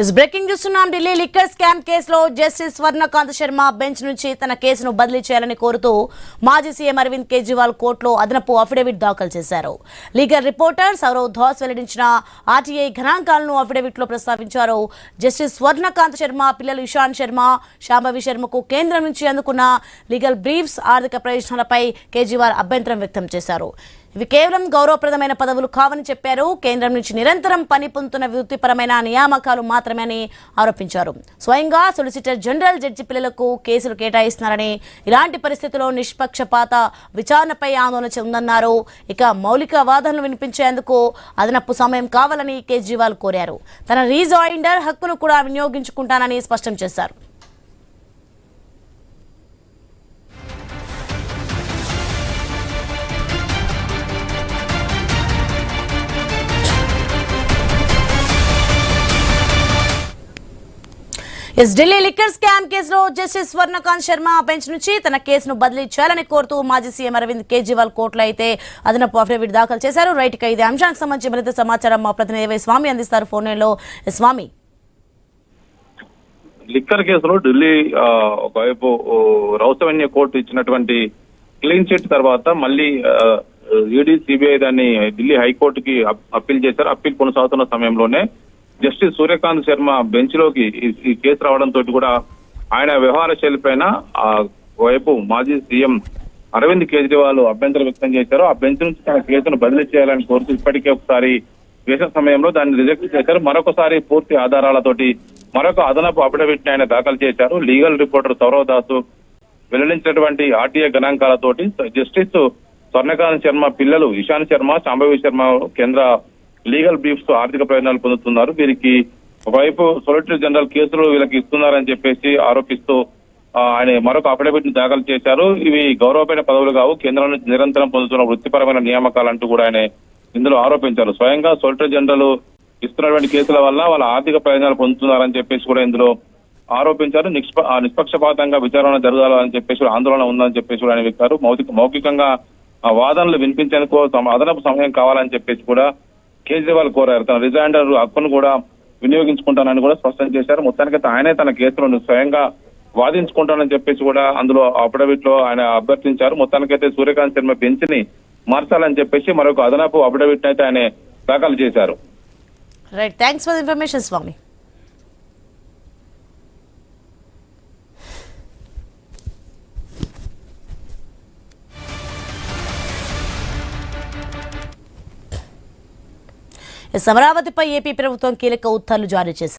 इस ब्रेकिंग చూస్తున్నాం Delhi liquor scam కేసులో జస్టిస్ స్వర్ణకాంత్ శర్మ బెంచ్ నుంచి తన కేసును బదిలీ చేయాలని కోరుతూ మాజీ సీఎం అరవింద్ కేజ్రీవాల్ కోర్టులో అదనపు అఫిడవిట్ దాఖలు చేశారు. లీగల్ రిపోర్టర్ సౌరవ్ ధోస్ వెల్లడించిన ఆర్టీఐ గణాంకాలను అఫిడవిట్లో ప్రస్తావించారు. జస్టిస్ స్వర్ణకాంత్ శర్మ పిల్లలు ఇషాన్ శర్మ, శాంభవి శర్మకు కేంద్రం నుంచి అందుకున్న లీగల్ బ్రీఫ్స్ ఆర్థిక ప్రయోజనాలపై కేజ్రీవాల్ అభ్యంతరం వ్యక్తం చేశారు. ఇవి కేవలం గౌరవప్రదమైన పదవులు కావని చెప్పారు. కేంద్రం నుంచి నిరంతరం పని పొందుతున్న వృత్తిపరమైన నియామకాలు మాత్రమే అని ఆరోపించారు. స్వయంగా సొలిసిటర్ జనరల్ జడ్జి పిల్లలకు కేసులు కేటాయిస్తున్నారని, ఇలాంటి పరిస్థితుల్లో నిష్పక్షపాత విచారణపై ఆందోళన ఉందన్నారు. ఇక మౌలిక వాదనలు వినిపించేందుకు అదనపు సమయం కావాలని కేజ్రీవాల్ కోరారు. తన రీజాయిండర్ హక్కును కూడా వినియోగించుకుంటానని స్పష్టం చేశారు. इस ఢిల్లీ లిక్కర్ స్కామ్ కేసులో జస్టిస్ స్వర్ణకాంత్ శర్మ బెంచ్ నుంచి తన కేసును బదిలీ చేయాలని కోరుతూ మాజీ సీఎం అరవింద్ కేజ్రీవాల్ కోర్టులో అయితే అదనపు అఫిడవిట్ దాఖలు చేశారు. రైట్ గా ఇదే అంశానికి సంబంధించి మరింత సమాచారం మా ప్రతినిధి స్వామి అందిస్తారు ఫోన్ లో. స్వామి, లిక్కర్ కేసులో ఢిల్లీ ఒకవైపు రౌసవన్య కోర్టు ఇచ్చినటువంటి క్లీన్ చిట్ తర్వాత మళ్ళీ ఈడీ, సిబిఐ దాన్ని ఢిల్లీ హైకోర్టుకి అప్పీల్ చేశారు. అప్పీల్ కొనసాగుతున్న సమయంలోనే జస్టిస్ సూర్యకాంత్ శర్మ బెంచ్ లోకి ఈ కేసు రావడంతో కూడా ఆయన వ్యవహార శైలి పైన వైపు మాజీ సీఎం అరవింద్ కేజ్రీవాల్ అభ్యంతరం వ్యక్తం చేశారు. ఆ బెంచ్ నుంచి తన కేసును బదిలీ చేయాలని కోరుతూ ఇప్పటికే ఒకసారి వేసిన సమయంలో దాన్ని రిజెక్ట్ చేశారు. మరొకసారి పూర్తి ఆధారాలతోటి మరొక అదనపు అఫిడవిట్ ఆయన దాఖలు చేశారు. లీగల్ రిపోర్టర్ సౌరవ్ దాసు వెల్లడించినటువంటి ఆర్టీఐ గణాంకాలతోటి జస్టిస్ స్వర్ణకాంత్ శర్మ పిల్లలు ఇషాన్ శర్మ, శాంభవి శర్మ కేంద్ర లీగల్ బ్రీఫ్స్ ఆర్థిక ప్రయోజనాలు పొందుతున్నారు. వీరికి ఒకవైపు సొలిసిటర్ జనరల్ కేసులు వీళ్ళకి ఇస్తున్నారని చెప్పేసి ఆరోపిస్తూ ఆయన మరొక అఫిడవిట్ ని దాఖలు చేశారు. ఇవి గౌరవమైన పదవులు కావు, కేంద్రం నుంచి నిరంతరం పొందుతున్న వృత్తిపరమైన నియామకాలంటూ కూడా ఆయన ఇందులో ఆరోపించారు. స్వయంగా సొలిసిటర్ జనరల్ ఇస్తున్నటువంటి కేసుల వల్ల వాళ్ళ ఆర్థిక ప్రయోజనాలు పొందుతున్నారని చెప్పేసి కూడా ఇందులో ఆరోపించారు. నిష్పక్షపాతంగా విచారణ జరగాలని చెప్పేసి ఆందోళన ఉందని చెప్పేసి కూడా ఆయన చెప్పారు. మౌఖికంగా వాదనలు వినిపించేందుకు అదనపు సమయం కావాలని చెప్పేసి కూడా కేజ్రీవాల్ కోరారు. తన రిజైండర్ హక్కును కూడా వినియోగించుకుంటానని కూడా స్పష్టం చేశారు. మొత్తానికి ఆయనే తన కేసులను స్వయంగా వాదించుకుంటానని చెప్పేసి కూడా అందులో అఫిడవిట్ లో ఆయన అభ్యర్థించారు. మొత్తానికైతే సూర్యకాంత్ శర్మ బెంచ్ ని మార్చాలని చెప్పేసి మరొక అదనపు అఫిడవిట్ అయితే ఆయన దాఖలు చేశారు. Right, thanks for information Swami. అమరావతిపై ఏపీ ప్రభుత్వం కీలక ఉత్తర్వులు జారీ చేసింది.